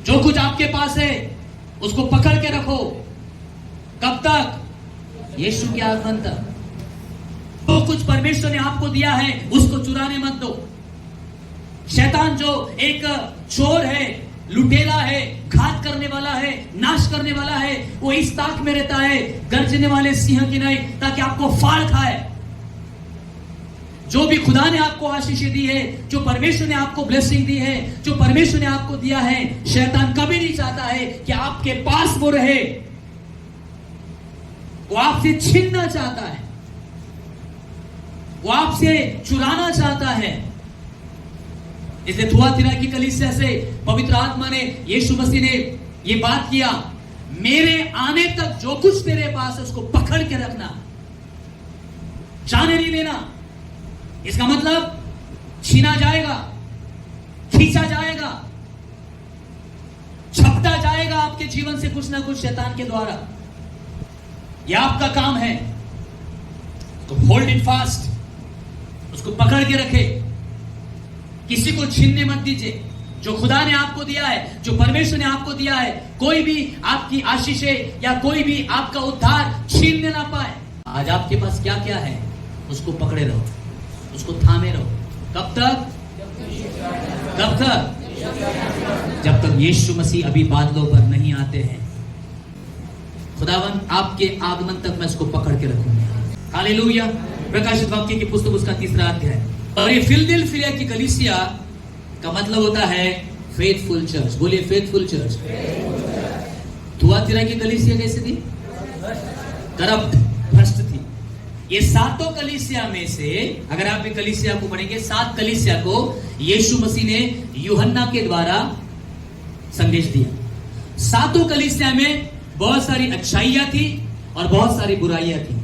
जो कुछ आपके पास है उसको पकड़ के रखो। कब तक? यीशु के आगमन तक। जो कुछ परमेश्वर ने आपको दिया है उसको चुराने मत दो। शैतान जो एक चोर है, लुटेरा है, घात करने वाला है, नाश करने वाला है, वो इस ताक में रहता है गर्जने वाले सिंह की नहीं, ताकि आपको फाड़ खाए। जो भी खुदा ने आपको आशीषें दी है, जो परमेश्वर ने आपको ब्लेसिंग दी है, जो परमेश्वर ने आपको दिया है, शैतान कभी नहीं चाहता है कि आपके पास वो रहे। वो आपसे छीनना चाहता है, वो आपसे चुराना चाहता है। इसलिए थुआतीरा की कलीसिया से पवित्र आत्मा ने, यीशु मसीह ने ये बात किया, मेरे आने तक जो कुछ तेरे पास है उसको पकड़ के रखना, जाने नहीं देना। इसका मतलब छीना जाएगा, खींचा जाएगा, छपटा जाएगा आपके जीवन से कुछ ना कुछ शैतान के द्वारा। यह आपका काम है। तो होल्ड इट फास्ट, उसको पकड़ के रखे, किसी को छीनने मत दीजिए। जो खुदा ने आपको दिया है, जो परमेश्वर ने आपको दिया है, कोई भी आपकी आशीषें या कोई भी आपका उद्धार छीनने ना पाए। आज आपके पास क्या क्या है उसको पकड़े रहो, उसको थामे रहो। कब तक? कब तक? जब तक यीशु मसीह अभी बादलों पर नहीं आते हैं। खुदावन आपके आगमन तक मैं इसको पकड़ के रखूंगा। हालेलुया। प्रकाशित वाक्य की पुस्तक उसका 3रा अध्याय। और ये फिलदेल्फिया की कलीसिया का मतलब होता है फेथफुल चर्च। बोलिए फेथफुल चर्च। थुआतीरा की कलीसिया कैसी थी? करप्ट, भ्रष्ट थी। ये 7 कलीसिया में से अगर आप ये कलीसिया को पढ़ेंगे, 7 कलीसिया को यीशु मसीह ने यूहन्ना के द्वारा संदेश दिया। 7 कलीसिया में बहुत सारी अच्छाइयां थी और बहुत सारी बुराइयां थी।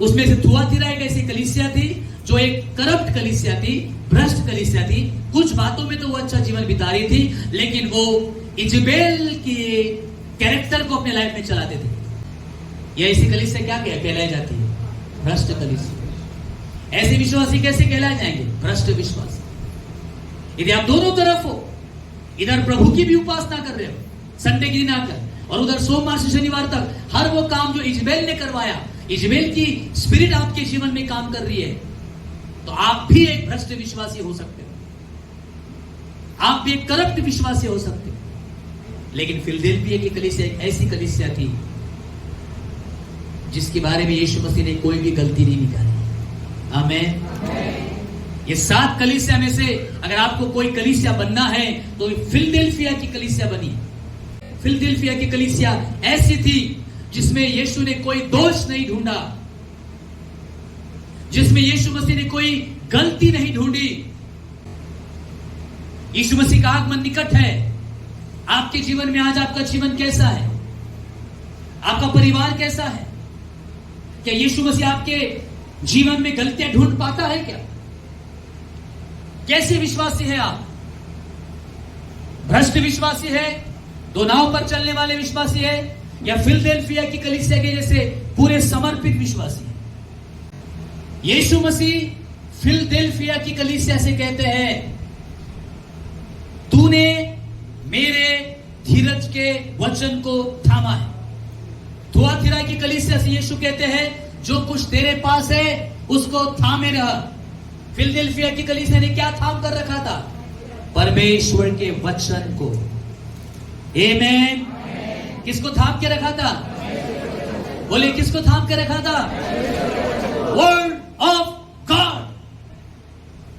उसमें से थुआतीरा एक ऐसी कलीसिया थी जो एक करप्ट कलीसिया थी, भ्रष्ट कलीसिया थी। कुछ बातों में तो वो अच्छा जीवन बिता रही थी, लेकिन वो इजबेल के कैरेक्टर को अपने लाइफ में चलाते थे। ये ऐसी कलीसिया क्या कहलाई जाती है? भ्रष्ट कलीसिया। ऐसे विश्वासी कैसे कहलाए जाएंगे? भ्रष्ट विश्वासी। यदि आप दोनों तरफ हो, इधर प्रभु की भी उपासना कर रहे हो संडे के दिन आकर, और उधर सोमवार से शनिवार तक हर वो काम जो इजबेल ने करवाया, इजबेल की स्पिरिट आपके जीवन में काम कर रही है, तो आप भी एक भ्रष्ट विश्वासी हो सकते हो, आप भी एक करप्ट विश्वासी हो सकते हो। लेकिन फिलदेल्फिया की कलीसिया एक ऐसी कलीसिया थी जिसके बारे में यीशु मसीह ने कोई भी गलती नहीं निकाली। आमीन। ये 7 कलीसिया में से अगर आपको कोई कलीसिया बनना है तो फिलदेल्फिया की कलीसिया बनी। फिलदेल्फिया की कलीसिया ऐसी थी जिसमें यीशु ने कोई दोष नहीं ढूंढा, जिसमें यीशु मसीह ने कोई गलती नहीं ढूंढी। यीशु मसीह का आगमन निकट है। आपके जीवन में आज आपका जीवन कैसा है? आपका परिवार कैसा है? क्या यीशु मसीह आपके जीवन में गलतियां ढूंढ पाता है क्या? कैसे विश्वासी है आप? भ्रष्ट विश्वासी है, 2 नाव पर चलने वाले विश्वासी है, या फिलदेल्फिया की कलीसिया के जैसे पूरे समर्पित विश्वासी है? यीशु मसीह फिलदेल्फिया की कलीसिया से कहते हैं, तूने मेरे धीरज के वचन को थामा है। थुआतीरा की कलीसिया से यीशु कहते हैं, जो कुछ तेरे पास है उसको थामे रह। फिलदेल्फिया की कलीसिया ने क्या थाम कर रखा था? परमेश्वर के वचन को। आमीन। किसको थाम के रखा था? बोले किसको थाम के रखा था? वर्ड ऑफ गॉड,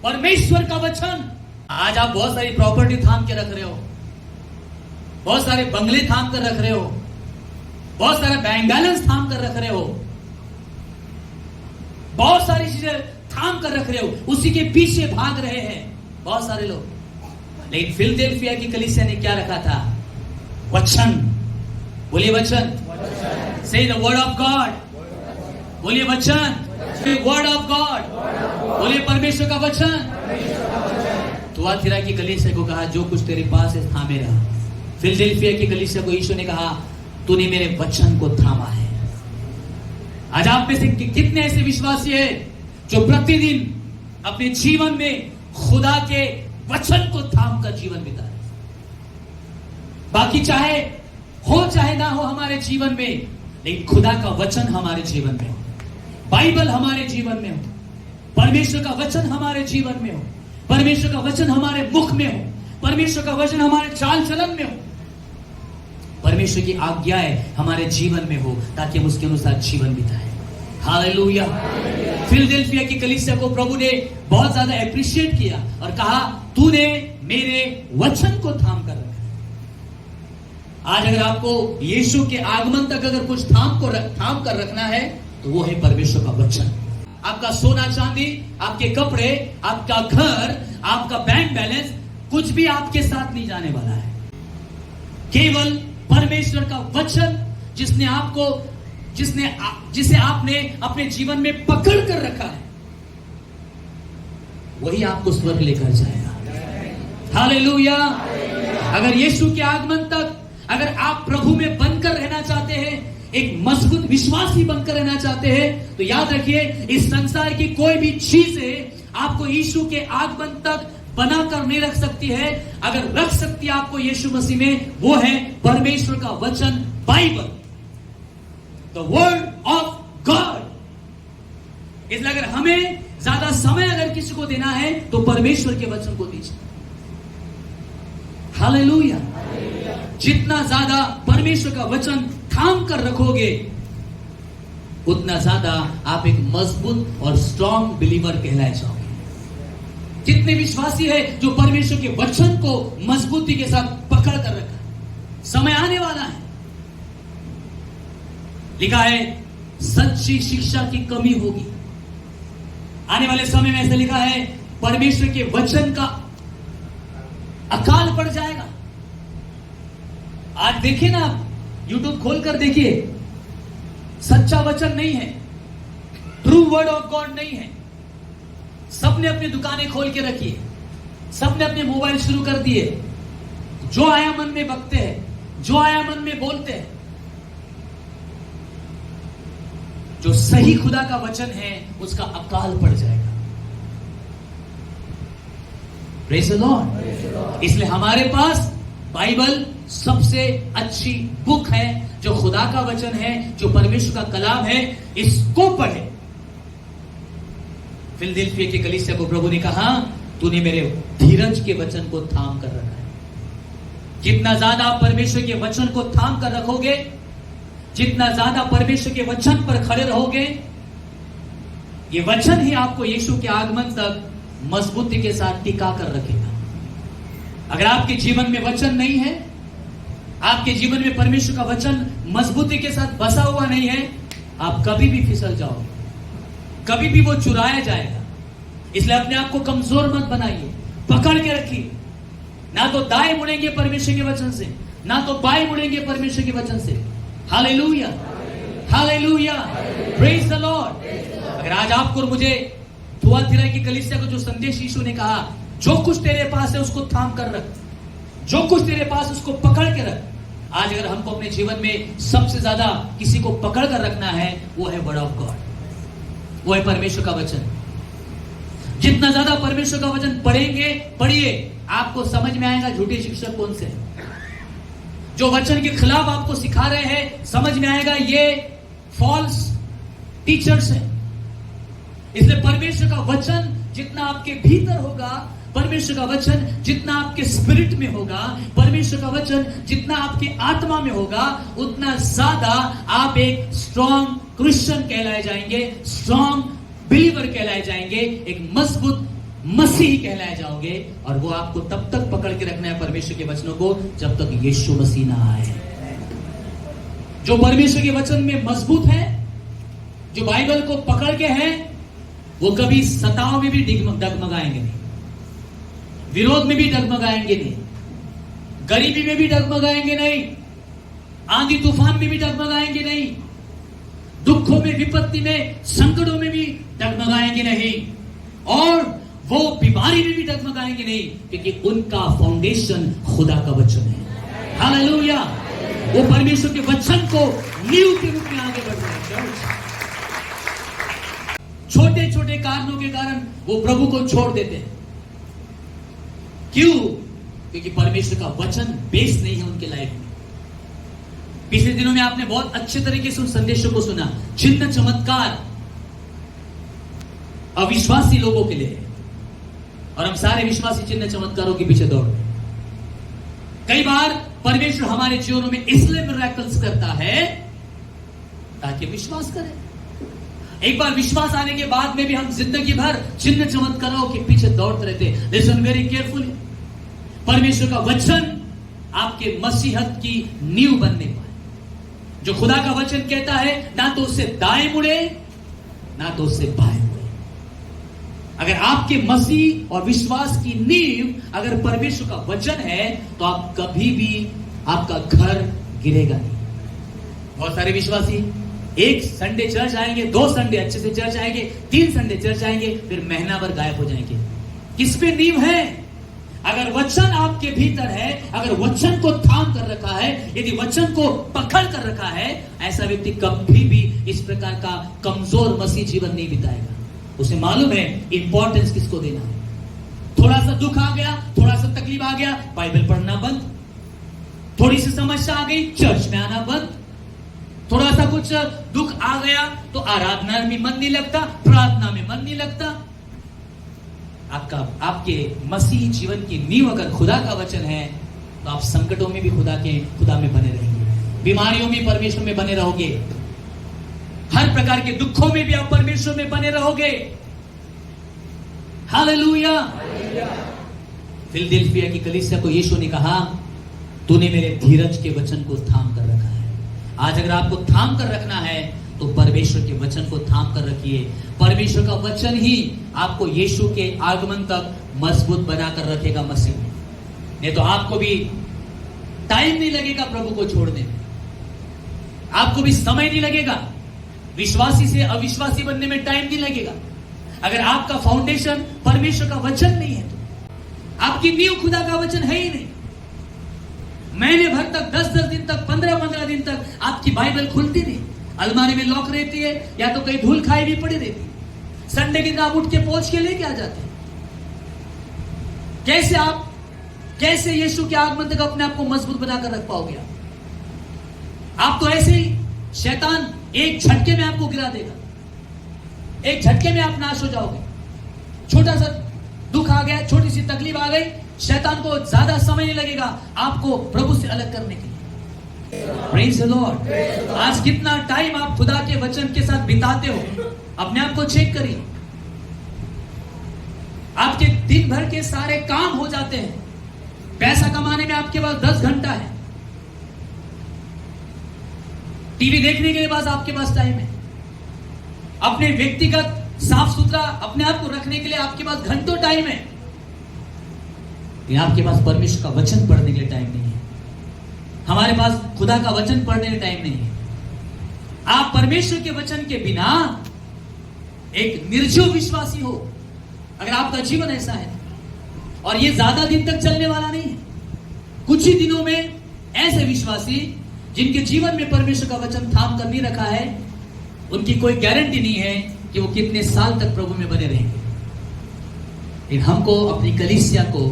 परमेश्वर का वचन। आज आप बहुत सारी प्रॉपर्टी थाम के रख रहे हो, बहुत सारे बंगले थाम कर रख रहे हो, बहुत सारा बैंक बैलेंस थाम कर रख रहे हो, बहुत सारी चीजें थाम कर रख रहे हो, उसी के पीछे भाग रहे हैं बहुत सारे लोग। लेकिन फिलदेल्फिया की कलीसिया ने क्या रखा था? वचन। बोलिए वचन। से द वर्ड ऑफ गॉड। बोलिए वचन। Word of God. बोलिए परमेश्वर का वचन। थुआतीरा की कलीसिया को कहा, जो कुछ तेरे पास है थामे रहा। फिलदेल्फिया की कलीसिया को यीशु ने कहा, तूने मेरे वचन को थामा है। आज आप में से कितने ऐसे विश्वासी हैं जो प्रतिदिन अपने जीवन में खुदा के वचन को थाम कर जीवन बिता रहे? बाकी चाहे ना हो हमारे जीवन में, लेकिन खुदा का वचन हमारे जीवन में हो, बाइबल हमारे जीवन में हो, परमेश्वर का वचन हमारे जीवन में हो, परमेश्वर का वचन हमारे मुख में हो, परमेश्वर का वचन हमारे चाल चलन में हो, परमेश्वर की आज्ञाएं हमारे जीवन में हो, ताकि हम उसके अनुसार जीवन बिताएं। हालेलुया। फिलडेल्फिया की कलीसिया को प्रभु ने बहुत ज्यादा एप्रिशिएट किया और कहा, तूने मेरे वचन को थाम कर रखा। आज अगर आपको यीशु के आगमन तक अगर कुछ थाम कर रखना है, तो वो है परमेश्वर का वचन। आपका सोना चांदी, आपके कपड़े, आपका घर, आपका बैंक बैलेंस, कुछ भी आपके साथ नहीं जाने वाला है। केवल परमेश्वर का वचन जिसे आपने अपने जीवन में पकड़ कर रखा है, वही आपको स्वर्ग लेकर जाएगा। हालेलुया। अगर यीशु के आगमन तक अगर आप प्रभु में बनकर रहना चाहते हैं, एक मजबूत विश्वासी बनकर रहना चाहते हैं, तो याद रखिए, इस संसार की कोई भी चीजें आपको यीशु के आगमन तक बनाकर नहीं रख सकती है। अगर रख सकती है आपको यीशु मसीह में, वो है परमेश्वर का वचन, Bible, the word of God. इसलिए अगर हमें ज्यादा समय अगर किसी को देना है, तो परमेश्वर के वचन को दीजिए। हालेलुया। जितना ज्यादा परमेश्वर का वचन थाम कर रखोगे, उतना ज्यादा आप एक मजबूत और स्ट्रॉन्ग बिलीवर कहलाए जाओगे। जितने विश्वासी है जो परमेश्वर के वचन को मजबूती के साथ पकड़ कर रखा, समय आने वाला है, लिखा है सच्ची शिक्षा की कमी होगी। आने वाले समय में ऐसे लिखा है, परमेश्वर के वचन का अकाल पड़ जाएगा। आज देखिए ना, आप यूट्यूब खोलकर देखिए, सच्चा वचन नहीं है, ट्रू वर्ड ऑफ गॉड नहीं है। सबने अपनी दुकानें खोल के रखी है, सबने अपने मोबाइल शुरू कर दिए, जो आया मन में बकते हैं, जो आया मन में बोलते हैं। जो सही खुदा का वचन है, उसका अकाल पड़ जाएगा। Praise the Lord. इसलिए हमारे पास बाइबल सबसे अच्छी बुक है, जो खुदा का वचन है, जो परमेश्वर का कलाम है। इसको पढ़े। फिलडेल्फिया की कलीसिया को प्रभु ने कहा, तूने मेरे धीरज के वचन को थाम कर रखा है। जितना ज्यादा आप परमेश्वर के वचन को थाम कर रखोगे, जितना ज्यादा परमेश्वर के वचन पर खड़े रहोगे, ये वचन ही आपको यीशु के आगमन तक मजबूती के साथ टिका कर रखेगा। अगर आपके जीवन में वचन नहीं है, आपके जीवन में परमेश्वर का वचन मजबूती के साथ बसा हुआ नहीं है, आप कभी भी फिसल जाओगे, कभी भी वो चुराया जाएगा। इसलिए अपने आप को कमजोर मत बनाइए, पकड़ के रखिए। ना तो दाएं मुड़ेंगे परमेश्वर के वचन से, ना तो बाएं मुड़ेंगे परमेश्वर के वचन से। Hallelujah, hallelujah, praise the Lord. अगर आज आपको और मुझे थुआतीरा की कलीसिया को जो संदेश यीशु ने कहा, जो कुछ तेरे पास है उसको थाम कर रख, जो कुछ तेरे पास उसको पकड़ के रख। आज अगर हमको अपने जीवन में सबसे ज्यादा किसी को पकड़ कर रखना है, वो है वर्ड ऑफ गॉड, वो है परमेश्वर का वचन। जितना ज्यादा परमेश्वर का वचन पढ़ेंगे, पढ़िए, आपको समझ में आएगा झूठे शिक्षक कौन से हैं। जो वचन के खिलाफ आपको सिखा रहे हैं, समझ में आएगा ये फॉल्स टीचर्स हैं। इसलिए परमेश्वर का वचन जितना आपके भीतर होगा, परमेश्वर का वचन जितना आपके स्पिरिट में होगा, परमेश्वर का वचन जितना आपकी आत्मा में होगा, उतना ज्यादा आप एक स्ट्रॉन्ग क्रिश्चियन कहलाए जाएंगे, स्ट्रॉन्ग बिलीवर कहलाए जाएंगे, एक मजबूत मसीही कहलाए जाओगे। और वो आपको तब तक पकड़ के रखना है परमेश्वर के वचनों को, जब तक यीशु मसीह ना आए। जो परमेश्वर के वचन में मजबूत है, जो बाइबल को पकड़ के है, वो कभी सताव में भी डगमगाएंगे नहीं, विरोध में भी डगमगाएंगे नहीं, गरीबी में भी डगमगाएंगे नहीं, आंधी तूफान में भी डगमगाएंगे नहीं, दुखों में, विपत्ति में, संकटों में भी डगमगाएंगे नहीं, और वो बीमारी में भी डगमगाएंगे नहीं, क्योंकि उनका फाउंडेशन खुदा का वचन है। हालेलुया। वो परमेश्वर के वचन को नींव के रूप में आगे बढ़ रहे हैं। छोटे छोटे कारणों के कारण वो प्रभु को छोड़ देते हैं। क्यों? क्योंकि परमेश्वर का वचन बेस नहीं है उनके लाइफ में। पिछले दिनों में आपने बहुत अच्छे तरीके से उन संदेशों को सुना। चिन्ह चमत्कार अविश्वासी लोगों के लिए है, और हम सारे विश्वासी चिन्ह चमत्कारों के पीछे दौड़ रहे हैं। कई बार परमेश्वर हमारे जीवनों में इसलिए मिरेकल्स करता है ताकि विश्वास करें। एक बार विश्वास आने के बाद में भी हम जिंदगी भर चिन्ह चमत्कारों के पीछे दौड़ते रहते हैं। Listen very carefully. परमेश्वर का वचन आपके मसीहत की नींव बनने पाए। जो खुदा का वचन कहता है, ना तो उससे दाएं मुड़े ना तो उससे बाएं मुड़े। अगर आपके मसीह और विश्वास की नींव अगर परमेश्वर का वचन है, तो आप कभी भी आपका घर गिरेगा नहीं। बहुत सारे विश्वासी एक संडे चर्च आएंगे, 2 संडे अच्छे से चर्च आएंगे, 3 संडे चर्च आएंगे, फिर महीना भर गायब हो जाएंगे। किस पे नींव है? अगर वचन आपके भीतर है, अगर वचन को थाम कर रखा है, यदि वचन को पकड़ कर रखा है, ऐसा व्यक्ति कभी भी इस प्रकार का कमजोर मसीह जीवन नहीं बिताएगा। उसे मालूम है इंपॉर्टेंस किसको देना है। थोड़ा सा दुख आ गया, थोड़ा सा तकलीफ आ गया, बाइबल पढ़ना बंद। थोड़ी सी समस्या आ गई, चर्च में आना बंद। थोड़ा सा कुछ दुख आ गया तो आराधना में मन नहीं लगता, प्रार्थना में मन नहीं लगता। आपके मसीही जीवन की नींव अगर खुदा का वचन है, तो आप संकटों में भी खुदा में बने रहेंगे, बीमारियों में परमेश्वर में बने रहोगे, हर प्रकार के दुखों में भी आप परमेश्वर में बने रहोगे। हालेलुया। फिलदिल्फिया की कलीसिया को यीशु ने कहा, तूने मेरे धीरज के वचन को थाम कर रखा है। आज अगर आपको थाम कर रखना है, तो परमेश्वर के वचन को थाम कर रखिए। परमेश्वर का वचन ही आपको यीशु के आगमन तक मजबूत बनाकर रखेगा मसीह में। नहीं तो आपको भी टाइम नहीं लगेगा प्रभु को छोड़ने में, आपको भी समय नहीं लगेगा, विश्वासी से अविश्वासी बनने में टाइम नहीं लगेगा। अगर आपका फाउंडेशन परमेश्वर का वचन नहीं है, तो आपकी नींव खुदा का वचन है ही नहीं। महीने भर तक, 10-10 दिन तक, 15-15 दिन तक आपकी बाइबल खुलती नहीं, अलमारी में लॉक रहती है, या तो कहीं धूल खाई भी पड़ी रहती है। संडे के दिन आप उठ के पोंछ के लेके आ जाते हैं। कैसे यीशु के आगमन तक अपने आप को मजबूत बनाकर रख पाओगे? आप तो ऐसे ही, शैतान एक झटके में आपको गिरा देगा, एक झटके में आप नाश हो जाओगे। छोटा सा दुख आ गया, छोटी सी तकलीफ आ गई, शैतान को ज्यादा समय नहीं लगेगा आपको प्रभु से अलग करने के लिए। Praise the Lord. आज कितना टाइम आप खुदा के वचन के साथ बिताते हो, अपने आप को चेक करिए। आपके दिन भर के सारे काम हो जाते हैं, पैसा कमाने में आपके पास 10 घंटा है, टीवी देखने के लिए पास आपके पास टाइम है, अपने व्यक्तिगत साफ सुथरा अपने आप को रखने के लिए आपके पास घंटों टाइम है, आपके पास परमेश्वर का वचन पढ़ने के लिए टाइम नहीं है। हमारे पास खुदा का वचन पढ़ने के टाइम नहीं है। आप परमेश्वर के वचन के बिना एक निर्जीव विश्वासी हो, अगर आपका जीवन ऐसा है, और ये ज्यादा दिन तक चलने वाला नहीं है। कुछ ही दिनों में ऐसे विश्वासी जिनके जीवन में परमेश्वर का वचन थाम कर नहीं रखा है, उनकी कोई गारंटी नहीं है कि वो कितने साल तक प्रभु में बने रहेंगे। लेकिन हमको अपनी कलीसिया को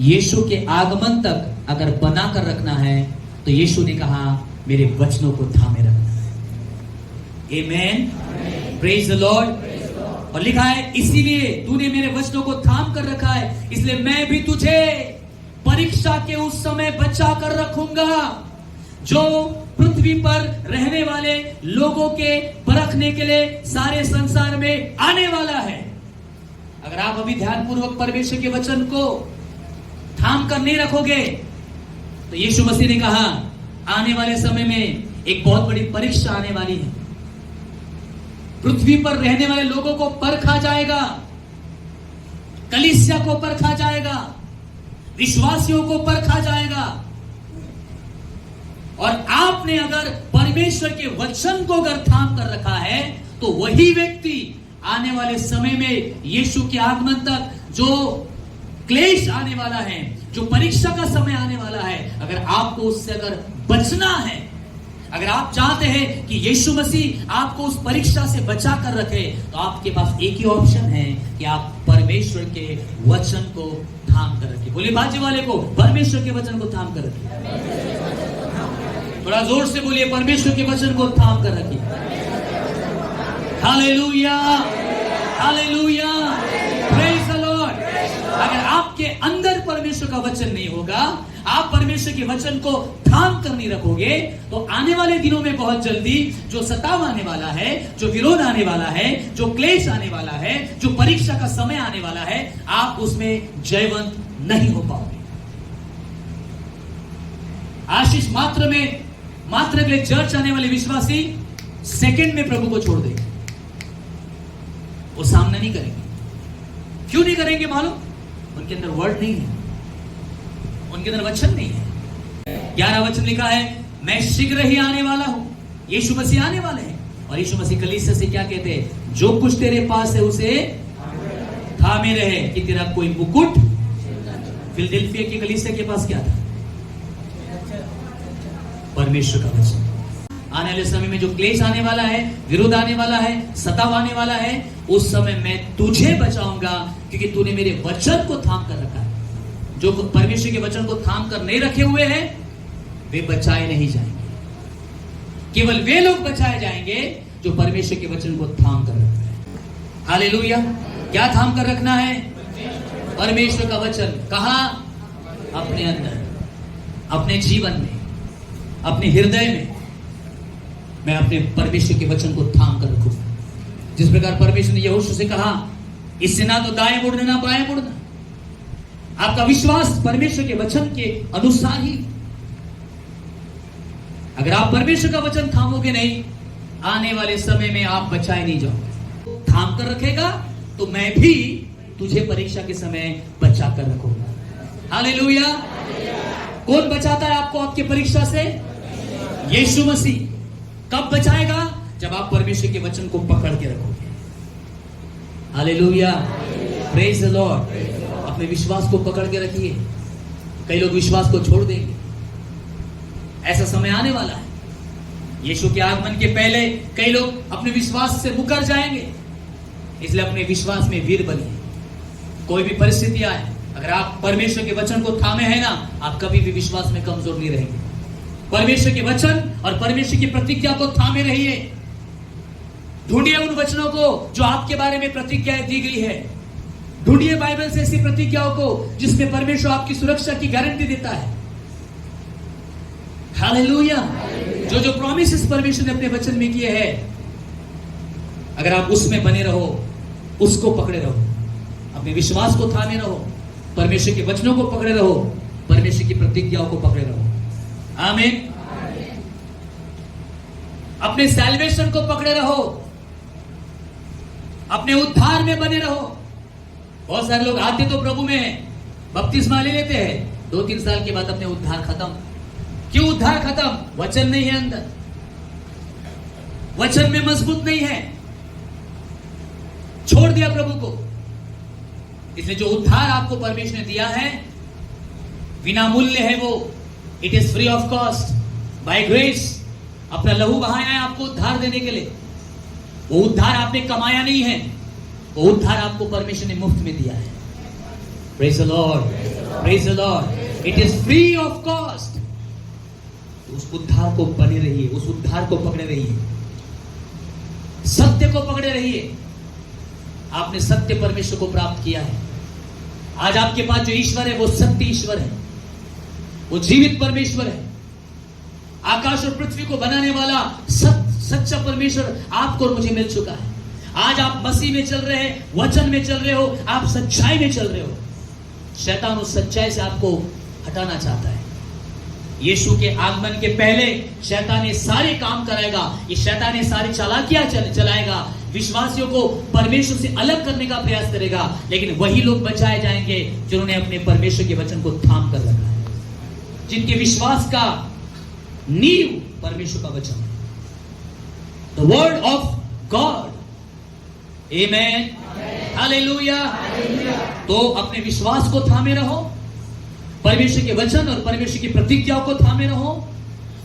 यीशु के आगमन तक अगर बना कर रखना है, तो यीशु ने कहा मेरे वचनों को थामे रखना है। आमेन, प्रेज द लॉर्ड। और लिखा है, इसीलिए तूने मेरे वचनों को थाम कर रखा है, इसलिए मैं भी तुझे परीक्षा के उस समय बचा कर रखूंगा जो पृथ्वी पर रहने वाले लोगों के परखने के लिए सारे संसार में आने वाला है। अगर आप अभी ध्यानपूर्वक परमेश्वर के वचन को थाम कर नहीं रखोगे, तो यीशु मसीह ने कहा आने वाले समय में एक बहुत बड़ी परीक्षा आने वाली है। पृथ्वी पर रहने वाले लोगों को परखा जाएगा, कलीसिया को परखा जाएगा, विश्वासियों को परखा जाएगा। और आपने अगर परमेश्वर के वचन को अगर थाम कर रखा है, तो वही व्यक्ति आने वाले समय में यीशु के आगमन तक जो क्लेश आने वाला है, जो परीक्षा का समय आने वाला है, अगर आपको उससे अगर बचना है, अगर आप चाहते हैं कि यीशु मसीह आपको उस परीक्षा से बचा कर रखे, तो आपके पास एक ही ऑप्शन है कि आप परमेश्वर के वचन को थाम कर रखिए। बोलिए बाजू वाले को, परमेश्वर के वचन को थाम कर रखिए। थोड़ा जोर से बोलिए, परमेश्वर के वचन को थाम कर रखिए। Hallelujah, hallelujah, praise the Lord. अगर आपके अंदर परमेश्वर का वचन नहीं होगा, आप परमेश्वर के वचन को थाम कर नहीं रखोगे, तो आने वाले दिनों में बहुत जल्दी जो सताव आने वाला है, जो विरोध आने वाला है, जो क्लेश आने वाला है, जो परीक्षा का समय आने वाला है, आप उसमें जयवंत नहीं हो पाओगे। आशीष मात्र के लिए चर्च आने वाले विश्वासी सेकंड में प्रभु को छोड़ देंगे, वो सामना नहीं करेंगे। क्यों नहीं करेंगे मालूम? उनके अंदर वर्ड नहीं है, उनके अंदर वचन नहीं है। 11 वचन लिखा है, मैं शीघ्र ही आने वाला हूं। यीशु मसीह आने वाले हैं, और यीशु मसीह कलीसिया से क्या कहते हैं? जो कुछ तेरे पास है उसे थामे रहे, कि तेरा कोई मुकुट। फिलडेल्फिया की कलीसिया के पास क्या था? परमेश्वर का वचन। आने वाले समय में जो क्लेश आने वाला है, विरोध आने वाला है, सताव आने वाला है, उस समय मैं तुझे बचाऊंगा, क्योंकि तूने मेरे वचन को थाम कर रखा है। जो परमेश्वर के वचन को थाम कर नहीं रखे हुए हैं, वे बचाए नहीं जाएंगे। केवल वे लोग बचाए जाएंगे जो परमेश्वर के वचन को थाम कर रखते हैं। हालेलुया। क्या थाम कर रखना है? परमेश्वर का वचन। कहां? अपने अंदर, अपने जीवन में, अपने हृदय में मैं अपने परमेश्वर के वचन को थाम कर रखूंगा। जिस प्रकार परमेश्वर ने यहोशू से कहा, इससे ना तो दाएं मुड़ना ना बाएं मुड़ना। आपका विश्वास परमेश्वर के वचन के अनुसार ही। अगर आप परमेश्वर का वचन थामोगे नहीं, आने वाले समय में आप बचाए नहीं जाओगे। थाम कर रखेगा तो मैं भी तुझे परीक्षा के समय बचा कर रखूंगा। हालेलुया। कौन बचाता है आपको आपकी परीक्षा से? यीशु मसीह। कब बचाएगा? जब आप परमेश्वर के वचन को पकड़ के रखोगे। Hallelujah, praise the Lord. अपने विश्वास को पकड़ के रखिए। कई लोग विश्वास को छोड़ देंगे, ऐसा समय आने वाला है। यीशु के आगमन के पहले कई लोग अपने विश्वास से मुकर जाएंगे। इसलिए अपने विश्वास में वीर बनिए। कोई भी परिस्थिति आए, अगर आप परमेश्वर के वचन को थामे हैं ना, आप कभी भी विश्वास में कमजोर नहीं रहेंगे। परमेश्वर के वचन और परमेश्वर की प्रतिज्ञा को थामे रहिए। ढूंढिए उन वचनों को जो आपके बारे में प्रतिज्ञाएं दी गई है। ढूंढिए बाइबल से ऐसी प्रतिज्ञाओं को जिसमें परमेश्वर आपकी सुरक्षा की गारंटी देता है। हालेलुया। जो जो प्रॉमिसेस परमेश्वर ने अपने वचन में किए हैं, अगर आप उसमें बने रहो, उसको पकड़े रहो, अपने विश्वास को थामे रहो, परमेश्वर के वचनों को पकड़े रहो, परमेश्वर की प्रतिज्ञाओं को पकड़े रहो। आमीन। अपने सैल्वेशन को पकड़े रहो, अपने उद्धार में बने रहो। बहुत सारे लोग आते तो प्रभु में हैं, बपतिस्मा ले लेते हैं, 2-3 साल के बाद अपने उद्धार खत्म। क्यों उद्धार खत्म? वचन नहीं है अंदर, वचन में मजबूत नहीं है, छोड़ दिया प्रभु को। इसलिए जो उद्धार आपको परमेश्वर ने दिया है, बिना मूल्य है वो। It is free of cost, by grace. अपना लहू बहाया है आपको उद्धार देने के लिए। वो उद्धार आपने कमाया नहीं है, वो उद्धार आपको परमेश्वर ने मुफ्त में दिया है। Praise the Lord, praise the Lord. It is free of cost. उस उद्धार को बने रहिए, उस उद्धार को पकड़े रहिए, सत्य को पकड़े रहिए। आपने सत्य परमेश्वर को प्राप्त किया है। आज आपके पास जो ईश्वर है वो सत्य ईश्वर है, वो जीवित परमेश्वर है। आकाश और पृथ्वी को बनाने वाला सच्चा परमेश्वर आपको और मुझे मिल चुका है। आज आप मसीह में चल रहे हैं, वचन में चल रहे हो, आप सच्चाई में चल रहे हो। शैतान उस सच्चाई से आपको हटाना चाहता है। यीशु के आगमन के पहले शैतान ये सारे काम कराएगा, ये शैतान ये सारी चालाकियां चलाएगा, विश्वासियों को परमेश्वर से अलग करने का प्रयास करेगा। लेकिन वही लोग बचाए जाएंगे जिन्होंने अपने परमेश्वर के वचन को थाम कर रखा है, जिनके विश्वास का नींव परमेश्वर का वचन है, the word of God. Amen, hallelujah. तो अपने विश्वास को थामे रहो, परमेश्वर के वचन और परमेश्वर की प्रतिज्ञाओं को थामे रहो।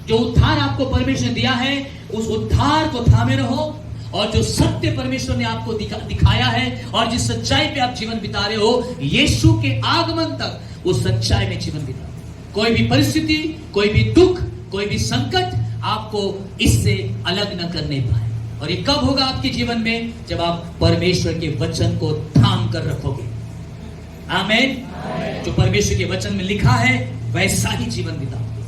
जो उद्धार आपको परमेश्वर ने दिया है, उस उद्धार को थामे रहो और जो सत्य परमेश्वर ने आपको दिखाया है और जिस सच्चाई पे आप जीवन बिता रहे हो, यीशु के आगमन तक उस सच्चाई में जीवन बिता। कोई भी परिस्थिति, कोई भी दुख, कोई भी संकट आपको इससे अलग न करने पाए। और ये कब होगा आपके जीवन में? जब आप परमेश्वर के वचन को थाम कर रखोगे। आमीन। जो परमेश्वर के वचन में लिखा है वैसा ही जीवन बिताओगे,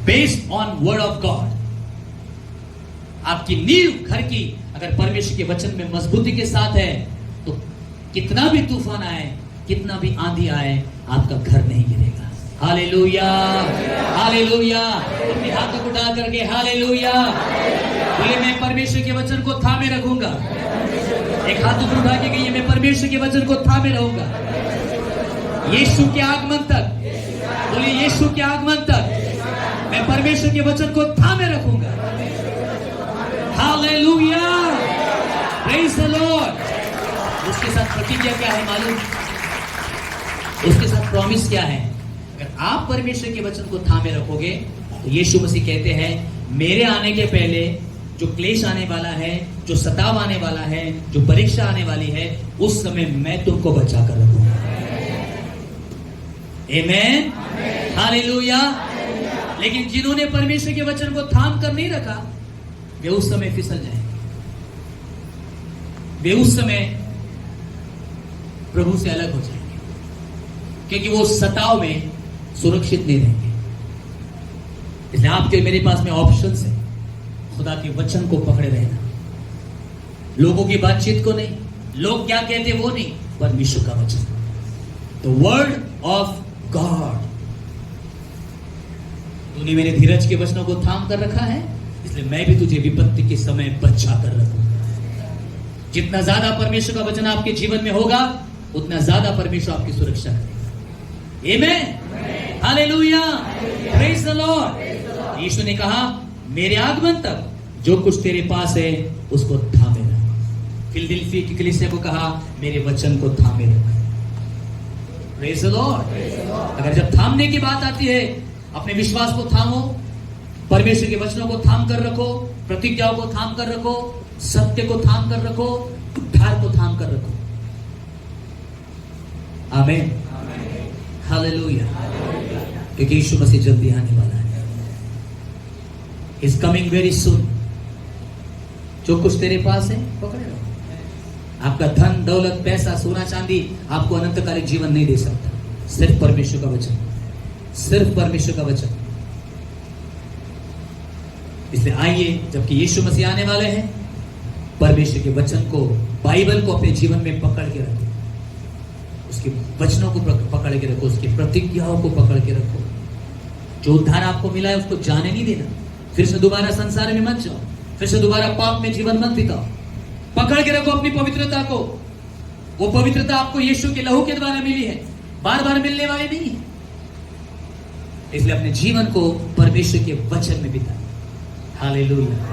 based on word of God. आपकी नींव घर की अगर परमेश्वर के वचन में मजबूती के साथ है तो कितना भी तूफान आए, कितना भी आंधी आए, आपका घर नहीं गिरेगा। Hallelujah, hallelujah. अपने हाथों को उठा करके हालेलुया बोले, मैं परमेश्वर के वचन को थामे रखूंगा। एक हाथ ऊपर उठा के कहिए, मैं परमेश्वर के वचन को थामे रहूंगा यीशु के आगमन तक। बोलिए, यीशु के आगमन तक मैं परमेश्वर के वचन को थामे रखूंगा। Hallelujah, praise the Lord. उसके साथ प्रतिज्ञा क्या है मालूम? उसके साथ प्रॉमिस क्या है? अगर आप परमेश्वर के वचन को थामे रखोगे तो यीशु मसीह कहते हैं, मेरे आने के पहले जो क्लेश आने वाला है, जो सताव आने वाला है, जो परीक्षा आने वाली है, उस समय मैं तुमको बचा कर रखूंगा। आमेन, हालेलुया। लेकिन जिन्होंने परमेश्वर के वचन को थाम कर नहीं रखा, वे उस समय फिसल जाएंगे। वे उस समय प्रभु से अलग हो जाएंगे, क्योंकि वो सताव में सुरक्षित नहीं रहेंगे। इसलिए आपके मेरे पास में ऑप्शंस है। खुदा के वचन को पकड़े रहना, लोगों की बातचीत को नहीं, लोग क्या कहते वो नहीं, परमेश्वर का वचन, द वर्ड ऑफ गॉड। तूने मेरे धीरज के वचनों को थाम कर रखा है, इसलिए मैं भी तुझे विपत्ति के समय बचा कर रखूंगा। जितना ज्यादा परमेश्वर का वचन आपके जीवन में होगा, उतना ज्यादा परमेश्वर आपकी सुरक्षा करेगा। आमेन, हालेलुया, प्रेज द लॉर्ड। यीशु ने कहा, मेरे आगमन तक जो कुछ तेरे पास है उसको थामे रख। फिलदिल्फी की कलीसिया को कहा, मेरे वचन को थामे रख। Praise the Lord. अगर जब थामने की बात आती है, अपने विश्वास को थामो, परमेश्वर के वचनों को थाम कर रखो, प्रतिज्ञाओं को थाम कर रखो, सत्य को थाम कर रखो, उद्धार को थाम कर रखो। आमीन, हालेलुया। क्योंकि यीशु मसीह जल्दी आने वाला है। He's coming very soon। जो कुछ तेरे पास है पकड़े रहो। आपका धन दौलत पैसा सोना चांदी आपको अनंतकालिक जीवन नहीं दे सकता, सिर्फ परमेश्वर का वचन, सिर्फ परमेश्वर का वचन। इसलिए आइए, जबकि यीशु मसीह आने वाले हैं, परमेश्वर के वचन को, बाइबल को अपने जीवन में पकड़ के रखो, उसके वचनों को पकड़ के रखो, उसकी प्रतिज्ञाओं को पकड़ के रखो। जो उद्धार आपको मिला है उसको जाने नहीं देना। फिर से दोबारा संसार में मत जाओ, फिर से दोबारा पाप में जीवन मत बिताओ। पकड़ के रखो अपनी पवित्रता को। वो पवित्रता आपको यीशु के लहू के द्वारा मिली है, बार बार मिलने वाली नहीं है। इसलिए अपने जीवन को परमेश्वर के वचन में बिताओ। हालेलुया।